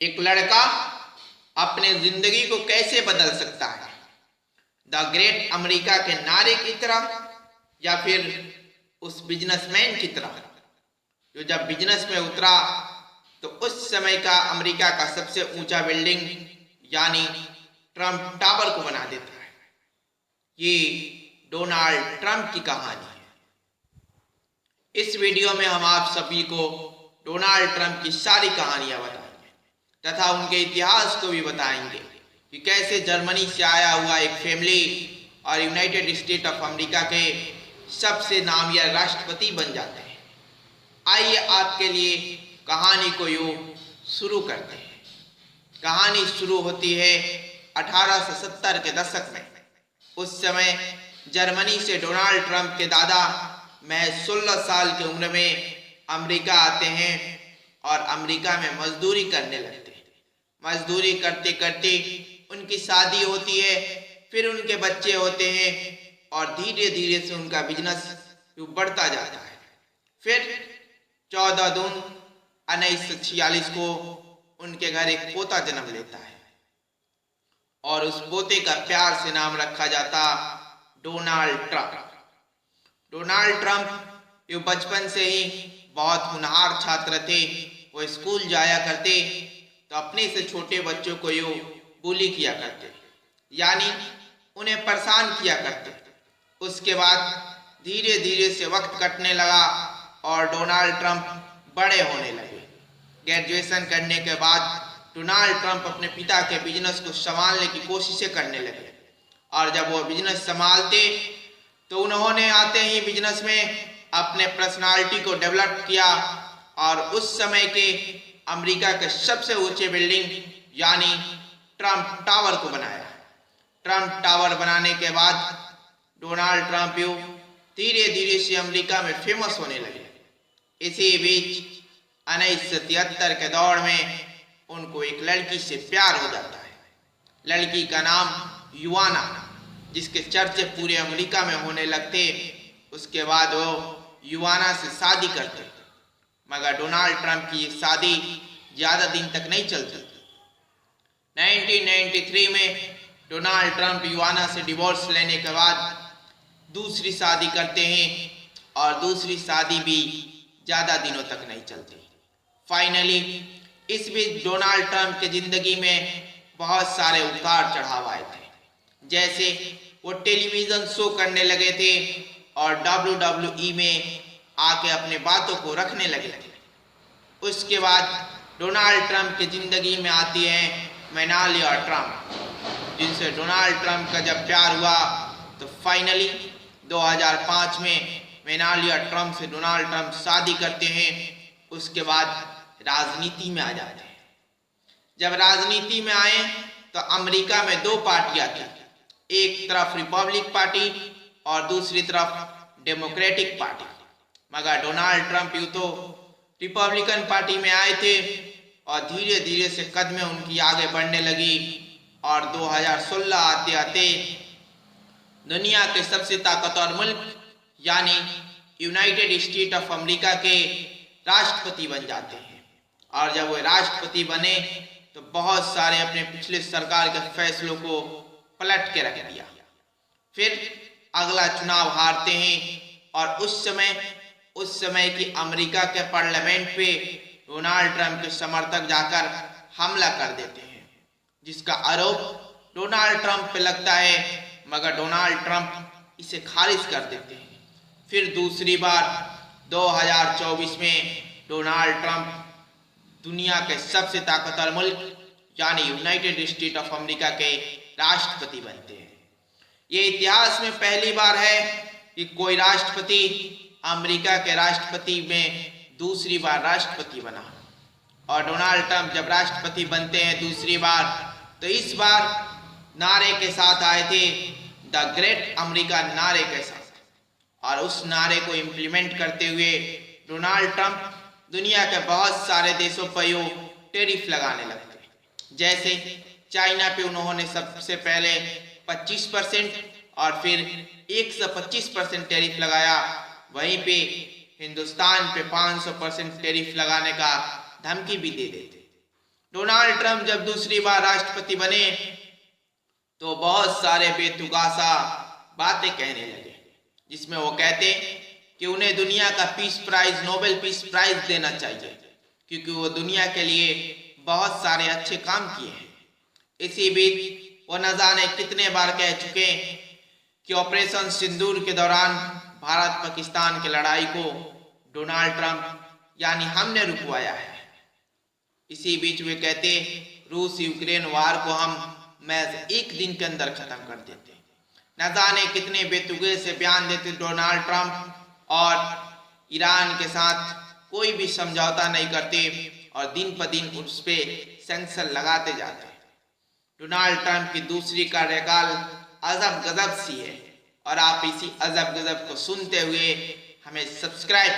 एक लड़का अपने जिंदगी को कैसे बदल सकता है, द ग्रेट अमेरिका के नारे की तरह या फिर उस बिजनेसमैन की तरह जो जब बिजनेस में उतरा तो उस समय का अमेरिका का सबसे ऊंचा बिल्डिंग यानी ट्रम्प टावर को बना देता है। ये डोनाल्ड ट्रंप की कहानी है। इस वीडियो में हम आप सभी को डोनाल्ड ट्रंप की सारी कहानियां बताएंगे तथा उनके इतिहास को भी बताएंगे कि कैसे जर्मनी से आया हुआ एक फैमिली और यूनाइटेड स्टेट ऑफ अमेरिका के सबसे नामिया राष्ट्रपति बन जाते हैं। आइए आपके लिए कहानी को यूं शुरू करते हैं। कहानी शुरू होती है 1870 के दशक में। उस समय जर्मनी से डोनाल्ड ट्रंप के दादा महज 16 साल की उम्र में अमेरिका आते हैं और अमेरिका में मजदूरी करने लगते हैं। मजदूरी करते करते उनकी शादी होती है, फिर उनके बच्चे होते हैं और धीरे धीरे से उनका बिजनेस बढ़ता जाता है। फिर 14 जून 1946 को उनके घर एक पोता जन्म लेता है और उस पोते का प्यार से नाम रखा जाता डोनाल्ड ट्रंप। डोनाल्ड ट्रंप ये बचपन से ही बहुत होनहार छात्र थे। वो स्कूल जाया करते तो अपने से छोटे बच्चों को यूं बुली किया करते, यानी उन्हें परेशान किया करते। उसके बाद धीरे धीरे से वक्त कटने लगा और डोनाल्ड ट्रंप बड़े होने लगे। ग्रेजुएशन करने के बाद डोनाल्ड ट्रंप अपने पिता के बिजनेस को संभालने की कोशिशें करने लगे और जब वो बिजनेस संभालते तो उन्होंने आते ही बिजनेस में अपने पर्सनालिटी को डेवलप किया और उस समय के अमेरिका के सबसे ऊंचे बिल्डिंग यानी ट्रंप टावर को बनाया। ट्रंप टावर बनाने के बाद डोनाल्ड ट्रंप धीरे धीरे से अमेरिका में फेमस होने लगे। इसी बीच 1973 के दौर में उनको एक लड़की से प्यार हो जाता है। लड़की का नाम युवाना, जिसके चर्चे पूरे अमेरिका में होने लगते। उसके बाद वो युवाना से शादी करते, मगर डोनाल्ड ट्रंप की ये शादी ज्यादा दिन तक नहीं चलती। 1993 में डोनाल्ड ट्रंप युवाना से डिवोर्स लेने के बाद दूसरी शादी करते हैं और दूसरी शादी भी ज्यादा दिनों तक नहीं चलती। फाइनली इस बीच डोनाल्ड ट्रंप के जिंदगी में बहुत सारे उतार चढ़ाव आए थे। जैसे वो टेलीविजन शो करने लगे थे और WWE में आके अपने बातों को रखने लगे थे। उसके बाद डोनाल्ड ट्रंप की जिंदगी में आती है मेलानिया ट्रंप, जिनसे डोनाल्ड ट्रंप का जब प्यार हुआ तो फाइनली 2005 में मेलानिया ट्रंप से डोनाल्ड ट्रंप शादी करते हैं। उसके बाद राजनीति में आ जाते हैं। जब राजनीति में आए तो अमेरिका में दो पार्टियां थी, एक तरफ रिपब्लिक पार्टी और दूसरी तरफ डेमोक्रेटिक पार्टी। मगर डोनाल्ड ट्रंप तो रिपब्लिकन पार्टी में आए थे और धीरे धीरे से कदमें उनकी आगे बढ़ने लगी और 2016 आते आते दुनिया के सबसे ताकतवर मुल्क यानी यूनाइटेड स्टेट ऑफ अमेरिका के राष्ट्रपति बन जाते हैं। और जब वो राष्ट्रपति बने तो बहुत सारे अपने पिछले सरकार के फैसलों को पलट के रख दिया। फिर अगला चुनाव हारते हैं और उस समय की अमेरिका के पार्लियामेंट पे डोनाल्ड ट्रंप के समर्थक जाकर हमला कर देते हैं, जिसका आरोप डोनाल्ड ट्रंप पे लगता है, मगर डोनाल्ड ट्रंप इसे खारिज कर देते हैं। फिर दूसरी बार 2024 में डोनाल्ड ट्रंप दुनिया के सबसे ताकतवर मुल्क यानी यूनाइटेड स्टेट ऑफ अमेरिका के राष्ट्रपति बनते हैं। ये इतिहास में पहली बार है कि कोई राष्ट्रपति अमेरिका के राष्ट्रपति में दूसरी बार राष्ट्रपति बना। और डोनाल्ड ट्रंप जब राष्ट्रपति बनते हैं दूसरी बार तो इस बार नारे के साथ आए थे, द ग्रेट अमेरिका नारे के साथ। और उस नारे को इम्प्लीमेंट करते हुए डोनाल्ड ट्रंप दुनिया के बहुत सारे देशों पर टैरिफ लगाने लगते। जैसे चाइना पे उन्होंने सबसे पहले 25% और फिर 125% टैरिफ लगाया। वहीं पे हिंदुस्तान पे 500% टैरिफ लगाने का धमकी भी दे देते। डोनाल्ड ट्रंप जब दूसरी बार राष्ट्रपति बने तो बहुत सारे बेतुकासा बातें कहने लगे, जिसमें वो कहते कि उन्हें दुनिया का peace prize, Nobel peace prize देना चाहिए, क्योंकि वो दुनिया के लिए बहुत सारे अच्छे काम किए हैं। इसी बीच वो न जाने कितने बार कह चुके कि ऑपरेशन सिंदूर के दौरान भारत पाकिस्तान की लड़ाई को डोनाल्ड ट्रंप यानी हमने रुकवाया है। इसी बीच वे कहते रूस यूक्रेन वार को हम महज एक दिन के अंदर खत्म कर देते। न जाने कितने बेतुके से बयान देते डोनाल्ड ट्रंप, और ईरान के साथ कोई भी समझौता नहीं करते और दिन पर दिन उस पर सैंक्शन लगाते जाते। डोनाल्ड ट्रंप की दूसरी कार्यकाल अजब गजब सी है, और आप इसी अजब गजब को सुनते हुए हमें सब्सक्राइब